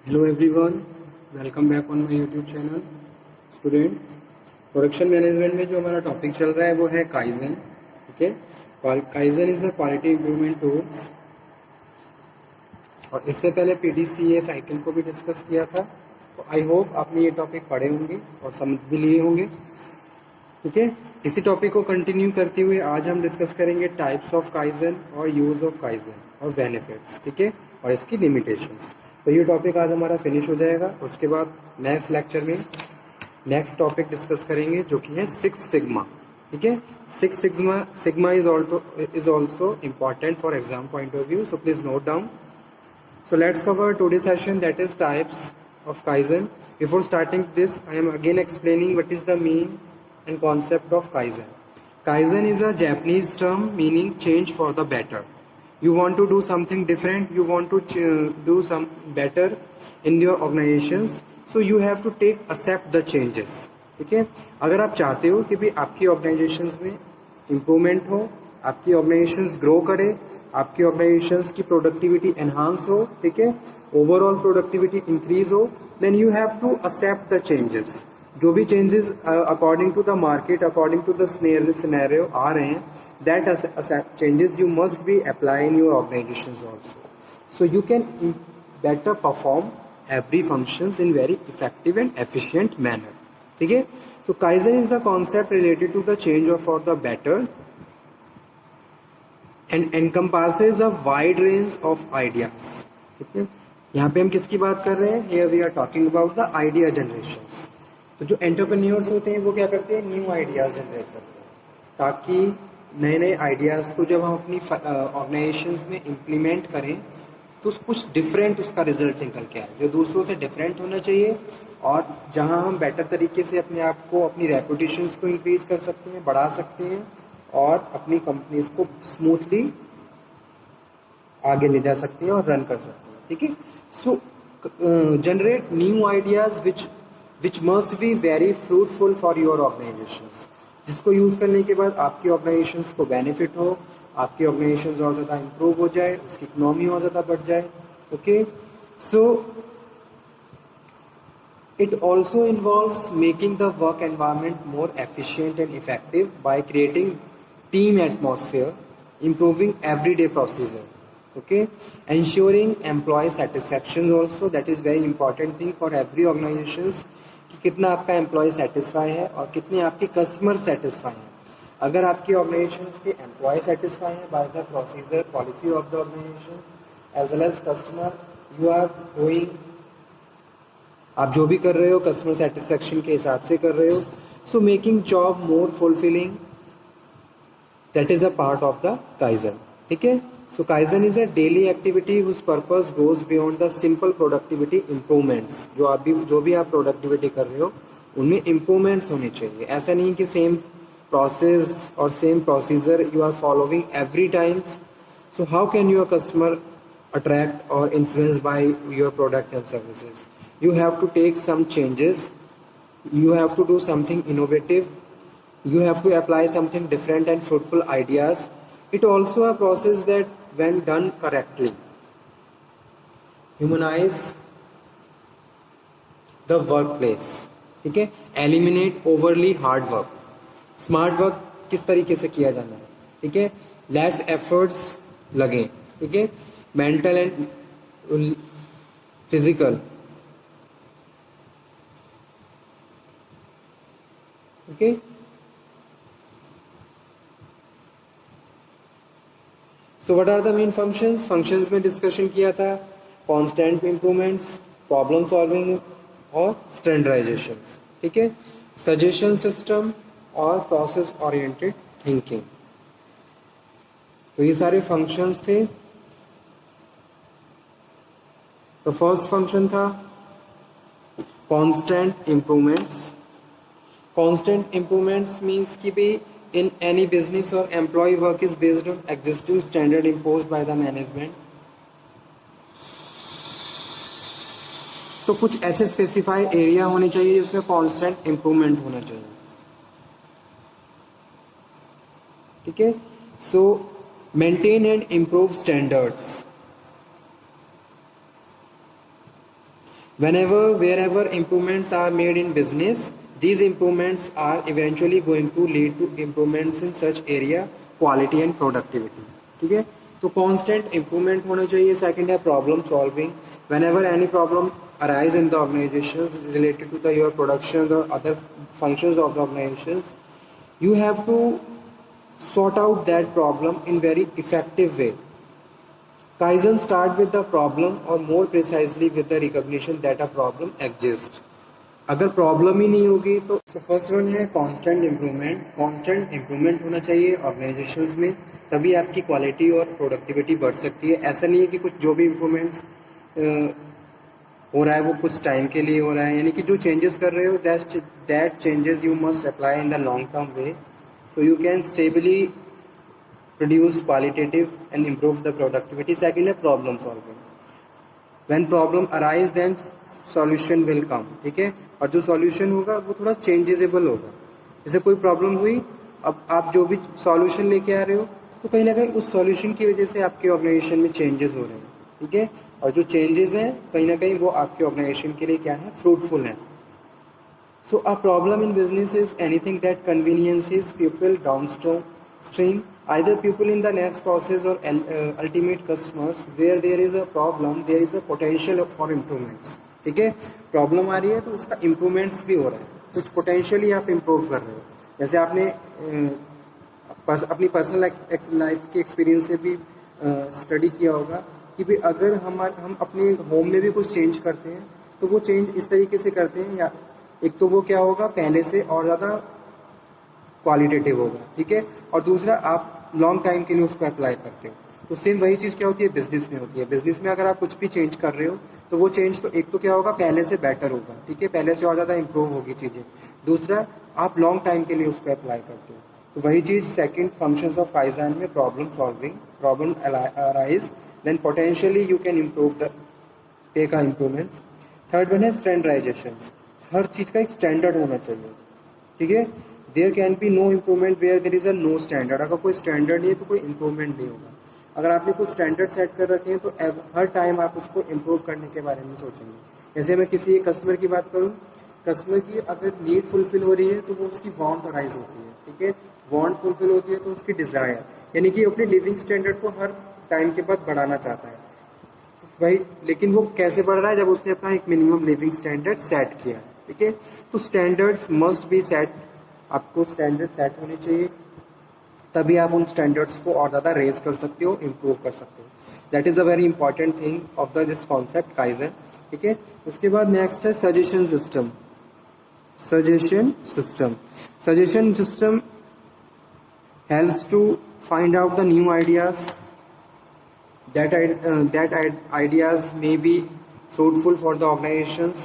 Hello everyone, welcome back on my YouTube channel. Student, production management में जो हमारा topic चल रहा है वो है काइजन। ठीक है, kaizen is a quality improvement tools. और इससे पहले पीडीसीए साइकिल को भी डिस्कस किया था। तो आई होप आपने ये टॉपिक पढ़े होंगे और समझ भी लिए होंगे। ठीक है, इसी टॉपिक को कंटिन्यू करते हुए आज हम डिस्कस करेंगे टाइप्स ऑफ काइजन और यूज़ ऑफ काइजन और बेनिफिट्स। ठीक है, और इसकी लिमिटेशंस। तो ये टॉपिक आज हमारा फिनिश हो जाएगा। उसके बाद नेक्स्ट लेक्चर में नेक्स्ट टॉपिक डिस्कस करेंगे जो कि है 6 सिग्मा। ठीक है, 6 sigma is also important for exam point of view, so please note down. So let's cover today's session, that is types of Kaizen. Before starting this, I am again explaining what is the meaning and concept of Kaizen. Kaizen is a Japanese term meaning change for the better. You want to do something different, you want to do some better in your organizations, so you have to accept the changes. ठीक है, अगर आप चाहते हो कि भी आपकी organisations में इम्प्रूवमेंट हो, आपकी ऑर्गेनाइजेशंस ग्रो करे, आपकी ऑर्गेनाइजेशंस की प्रोडक्टिविटी एनहांस हो, ठीक है, ओवरऑल प्रोडक्टिविटी इंक्रीज हो, then you have to accept the changes. जो भी changes according to the market, according to the scenario आ रहे हैं, that changes you must be apply in your organisations also, so you can better perform every functions in very effective and efficient manner. ठीक है, so kaizen is the concept related to the change of for the better and encompasses a wide range of ideas. ठीक है, यहाँ पे हम किसकी बात कर रहे हैं? Here we are talking about the idea generations. तो जो एंटरप्रेन्योर्स होते हैं वो क्या करते हैं? न्यू आइडियाज जनरेट करते हैं, ताकि नए नए आइडियाज़ को जब हम अपनी ऑर्गेनाइजेशंस में इम्प्लीमेंट करें तो कुछ डिफरेंट उसका रिजल्ट निकल के आए, जो दूसरों से डिफरेंट होना चाहिए, और जहाँ हम बेटर तरीके से अपने आप को, अपनी रेपुटेशंस को इंक्रीज कर सकते हैं, बढ़ा सकते हैं, और अपनी कंपनीज को स्मूथली आगे ले जा सकते हैं और रन कर सकते हैं. ठीक है, so generate new ideas which must be very fruitful for your organisations, जिसको यूज़ करने के बाद आपकी ऑर्गेनाइजेशंस को बेनिफिट हो, आपकी ऑर्गेनाइजेशंस और ज़्यादा इम्प्रूव हो जाए, उसकी इकोनॉमी और ज़्यादा बढ़ जाए. Okay, so it also involves making the work environment more efficient and effective by creating team atmosphere, improving everyday procedure, okay, ensuring employee satisfaction also. That is very important thing for every organizations कि कितना आपका employ satisfy है और कितने आपके customer satisfy हैं. अगर आपकी ऑर्गेनाइजेशन के एम्प्लॉय सेटिस्फाई है by the procedure policy of the organisation as well as customer, you are doing, आप जो भी कर रहे हो कस्टमर सेटिस्फेक्शन के हिसाब से कर रहे हो, so making job more fulfilling, that is a part of the kaizen. ठीक है, so kaizen is a daily activity whose purpose goes beyond the simple productivity improvements. जो भी आप प्रोडक्टिविटी कर रहे हो उनमें इम्प्रूवमेंट्स होने चाहिए. ऐसा नहीं कि सेम प्रोसेस और same procedure you are following every times. So how can your customer attract or influenced by your product and services? You have to take some changes, you have to do something innovative, you have to apply something different and fruitful ideas. It also a process that when done correctly humanize the workplace. ठीक है, eliminate overly hard work. Smart work किस तरीके से किया जाना है? ठीक है, लेस एफर्ट्स लगें. ठीक है, mental and physical. Okay, so what are the main functions में डिस्कशन किया था. कांस्टेंट इंप्रूवमेंट्स, प्रॉब्लम सॉल्विंग और स्टैंडर्डाइजेशन. ठीक है, सजेशन सिस्टम और प्रोसेस ओरिएंटेड थिंकिंग. तो ये सारे फंक्शंस थे. तो फर्स्ट फंक्शन था constant improvements. Constant improvements means कि भी इन एनी बिजनेस और employ work is based on existing standard imposed by the management. तो कुछ ऐसे स्पेसिफाई एरिया होने चाहिए जिसमें कांस्टेंट इंप्रूवमेंट होना चाहिए. ठीक है, सो maintain and improve standards. Wherever improvements are made in business, these improvements are eventually going to lead to improvements in such area, quality and productivity. ठीक है, तो constant improvement होना चाहिए. Second है problem solving. Whenever any problem arise in the organizations related to your production or other functions of the organizations, you have to sort out that problem in very effective way. Kaizen start with the problem or more precisely with the recognition that a problem exists. अगर problem ही नहीं होगी तो first one है constant improvement. Constant improvement होना चाहिए organisations में, तभी आपकी क्वालिटी और प्रोडक्टिविटी बढ़ सकती है. ऐसा नहीं है कि कुछ जो भी इम्प्रूवमेंट्स हो रहा है वो कुछ टाइम के लिए हो रहा है, यानी कि जो चेंजेस कर रहे हो that changes you must apply in the long term way, so you can stably produce qualitative and improve the productivity. Second है problem solving. When problem arise then solution will come. ठीक है, और जो solution होगा वो थोड़ा changeable होगा. जैसे कोई problem हुई, अब आप जो भी solution लेके आ रहे हो तो कहीं ना कहीं उस solution की वजह से आपके organization में changes हो रहे हैं. ठीक है, और जो changes हैं कहीं ना कहीं वो आपके organization के लिए क्या है, fruitful है. So a problem in business is anything that conveniences people downstream, either people in the next process or ultimate customers. Where there is a problem, there is a potential for improvements. ठीक है, problem आ रही है तो उसका improvements भी हो रहा है, कुछ पोटेंशियली आप इम्प्रूव कर रहे हो. जैसे आपने अपनी पर्सनल लाइफ के एक्सपीरियंस से भी स्टडी किया होगा कि भाई अगर हम अपने होम में भी कुछ चेंज करते हैं तो वो चेंज इस तरीके से करते हैं, या एक तो वो क्या होगा पहले से और ज़्यादा क्वालिटेटिव होगा. ठीक है, और दूसरा आप लॉन्ग टाइम के लिए उसको अप्लाई करते हो. तो सेम वही चीज़ क्या होती है बिजनेस में होती है. बिजनेस में अगर आप कुछ भी चेंज कर रहे हो तो वो चेंज तो एक तो क्या होगा पहले से बेटर होगा. ठीक है, पहले से और ज़्यादा इंप्रूव होगी चीज़ें. दूसरा आप लॉन्ग टाइम के लिए उसको अप्लाई करते हो. तो वही चीज़ सेकेंड फंक्शंस ऑफ काइज़न में problem solving, problem arise then potentially you can improve the tech improvements. Third one है स्टैंडर्डाइजेशन. हर चीज़ का एक स्टैंडर्ड होना चाहिए. ठीक है, there can be no improvement where there is a no standard. अगर कोई स्टैंडर्ड नहीं है तो कोई इम्प्रूवमेंट नहीं होगा. अगर आपने कुछ स्टैंडर्ड सेट कर रखे हैं तो हर टाइम आप उसको इम्प्रूव करने के बारे में सोचेंगे. जैसे मैं किसी एक कस्टमर की बात करूँ, कस्टमर की अगर नीड फुलफिल हो रही है तो वो उसकी वांट अराइज होती है. ठीक है, वांट फुलफिल होती है तो उसकी डिज़ायर, यानी कि अपने लिविंग स्टैंडर्ड को हर टाइम के बाद बढ़ाना चाहता है वही. लेकिन वो कैसे बढ़ रहा है, जब उसने अपना एक मिनिमम लिविंग स्टैंडर्ड सेट किया. ठीक है, तो स्टैंडर्ड्स मस्ट बी सेट. आपको स्टैंडर्ड सेट होने चाहिए, तभी आप उन स्टैंडर्ड्स को और ज़्यादा रेज कर सकते हो, इम्प्रूव कर सकते हो. That is a very important thing of the this concept kaizen. ठीक है, उसके बाद नेक्स्ट है suggestion system. Suggestion system helps to find out the new ideas. that ideas may be fruitful for the organizations.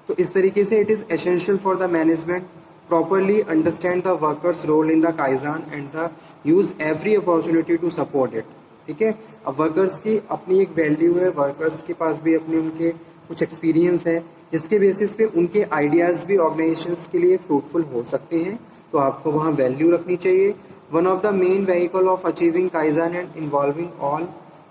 तो इस तरीके से it is essential for the management properly understand the workers role in the Kaizen and the use every opportunity to support it. ठीक है, अब workers की अपनी एक वैल्यू है, वर्कर्स के पास भी अपने उनके कुछ एक्सपीरियंस है, जिसके बेसिस पे उनके आइडियाज़ भी ऑर्गेनाइजेशंस के लिए फ्रूटफुल हो सकते हैं. तो आपको वहाँ वैल्यू रखनी चाहिए. One of the main vehicle of achieving kaizen and involving all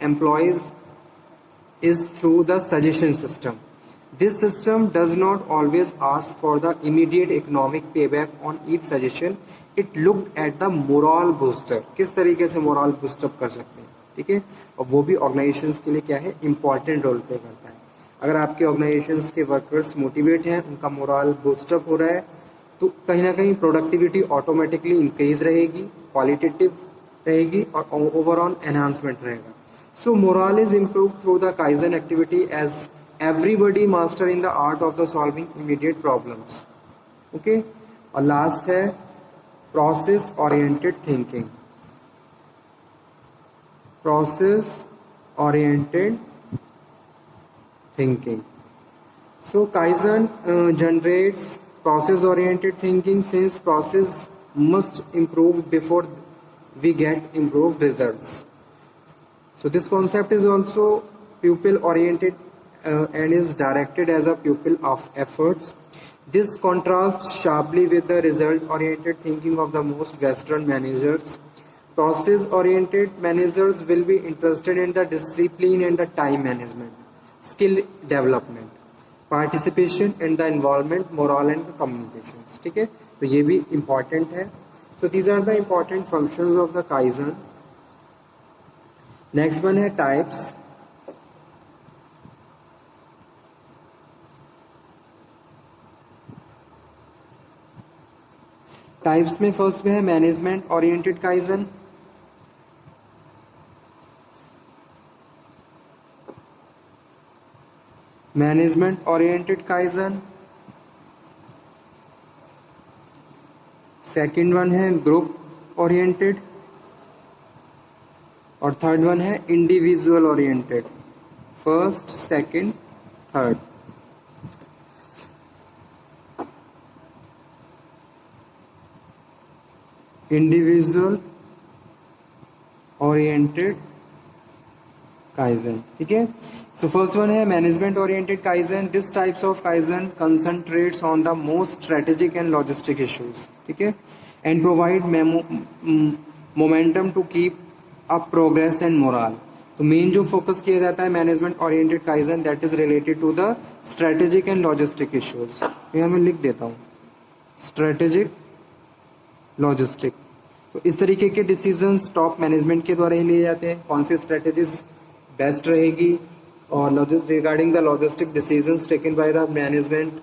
employees is through the suggestion system. This system does not always ask for the immediate economic payback on each suggestion. It looked at the morale booster. किस तरीके से morale boost up कर सकते हैं. ठीक है, और वो भी organizations के लिए क्या है important role play करता है. अगर आपके organizations के workers motivate हैं, उनका morale boost up हो रहा है, तो कहीं ना कहीं productivity automatically increase रहेगी, qualitative रहेगी और overall enhancement रहेगा. So morale is improved through the Kaizen activity as everybody master in the art of the solving immediate problems. Okay, और last है process oriented thinking. Process oriented thinking. So Kaizen generates process oriented thinking, since process must improve before we get improved results. So this concept is also pupil oriented and is directed as a pupil of efforts. This contrasts sharply with the result oriented thinking of the most Western managers. Process oriented managers will be interested in the discipline and the time management, skill development. Participation and the involvement, moral and communication, ठीक है, तो ये भी important है. So these are the important functions of the kaizen. Next one है types. Types में first में है management oriented kaizen. Management oriented kaizen. Second one है ग्रुप ओरिएंटेड. और थर्ड वन है individual oriented. First, second, third. Individual oriented kaizen, ठीक है. So first one है management oriented kaizen. This types of kaizen concentrates on the most strategic and logistic issues, ठीक है, and provide momentum to keep up progress and morale. तो main जो focus किया जाता है management oriented kaizen, that is related to the strategic and logistic issues. यहाँ मैं लिख देता हूँ स्ट्रेटेजिक, लॉजिस्टिक. तो इस तरीके के डिसीजंस टॉप मैनेजमेंट के द्वारा ही लिए जाते हैं. कौन सी स्ट्रेटेजीज बेस्ट रहेगी और regarding the logistic decisions taken by the management.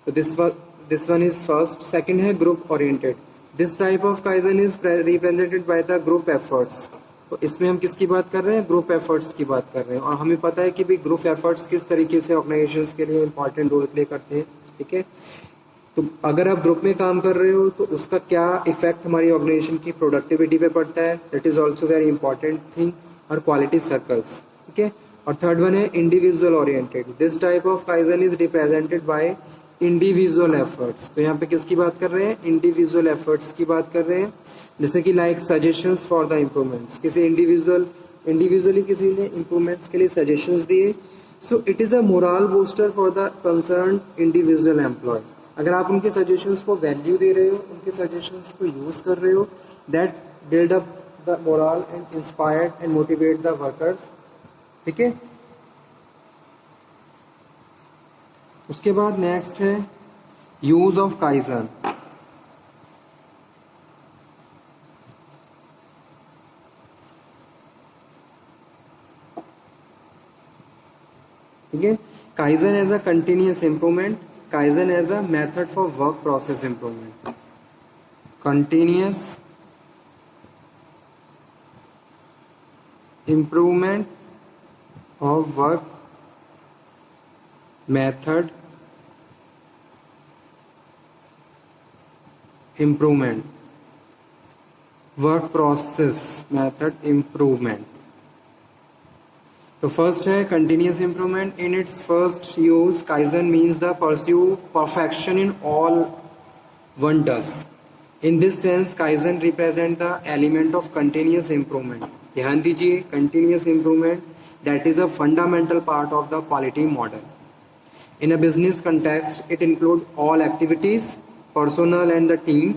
तो this one is first. Second है group oriented. This type of kaizen is represented by the group efforts. तो इसमें हम किसकी बात कर रहे हैं? ग्रुप एफर्ट्स की बात कर रहे हैं. और हमें पता है कि भी ग्रुप एफर्ट्स किस तरीके से ऑर्गेनाइजेशंस के लिए इंपॉर्टेंट रोल प्ले करते हैं, ठीक है. तो अगर आप ग्रुप में काम कर रहे हो तो उसका क्या इफेक्ट हमारी ऑर्गेनाइजेशन की प्रोडक्टिविटी पे पड़ता है, that is also very important thing. और क्वालिटी सर्कल्स, ठीक है. और थर्ड वन है individual oriented. This type of kaizen is represented by individual efforts. तो यहाँ पे किसकी बात कर रहे हैं? इंडिविजुअल एफर्ट्स की बात कर रहे हैं. जैसे कि like suggestions for the improvements. किसी इंडिविजुअली किसी ने इम्प्रूवमेंट्स के लिए सजेशंस दिए. So it is a moral booster for the concern individual employ. अगर आप उनके सजेशंस को वैल्यू दे रहे हो, उनके सजेशंस को यूज़ कर रहे हो, that build up the moral and inspired and motivate the workers, ठीक है. उसके बाद नेक्स्ट है यूज ऑफ काइजन. ठीक है. Kaizen as a continuous improvement. Kaizen as a method for work process improvement. Continuous improvement of work method improvement, work process method improvement. तो first है continuous improvement. In its first use, Kaizen means the pursuit perfection in all one does. In this sense, Kaizen represent the element of continuous improvement. ध्यान दीजिए, continuous improvement that is a fundamental part of the quality model. In a business context, it includes all activities, personnel and the team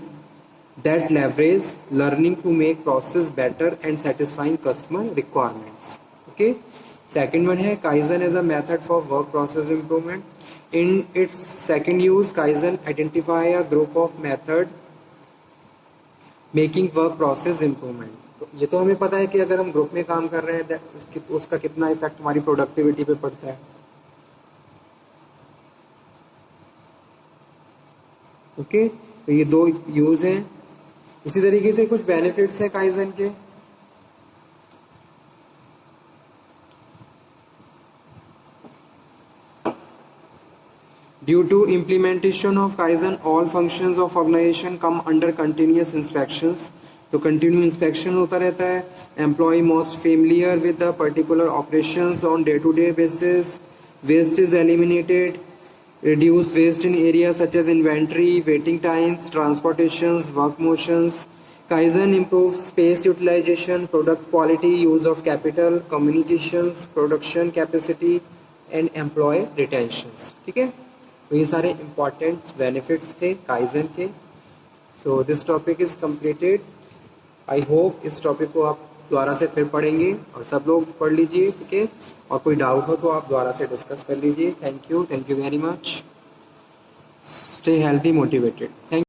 that leverage learning to make process better and satisfying customer requirements. Okay. Second one है Kaizen as a method for work process improvement. In its second use, Kaizen identify a group of method making work process improvement. तो ये तो हमें पता है कि अगर हम ग्रुप में काम कर रहे हैं तो उसका कितना इफेक्ट हमारी प्रोडक्टिविटी पे पड़ता है. ओके. तो ये दो यूज हैं. इसी तरीके से कुछ बेनिफिट्स है काइजन के. Due to implementation of kaizen all functions of organisation come under continuous inspections. तो कंटिन्यू इंस्पेक्शन होता रहता है. Employ most familiar with the particular operations on day to day basis. Waste is eliminated. Reduce waste in areas such as inventory, waiting times, transportations, work motions. Kaizen improves space utilization, product quality, use of capital, communications, production capacity and employee retentions. ठीक है. तो ये सारे important benefits थे Kaizen के. So this topic is completed. I hope इस topic को आप दोबारा से फिर पढ़ेंगे और सब लोग पढ़ लीजिए, ठीक है। और कोई डाउट हो तो आप दोबारा से डिस्कस कर लीजिए। Thank you very much. Stay healthy motivated. Thank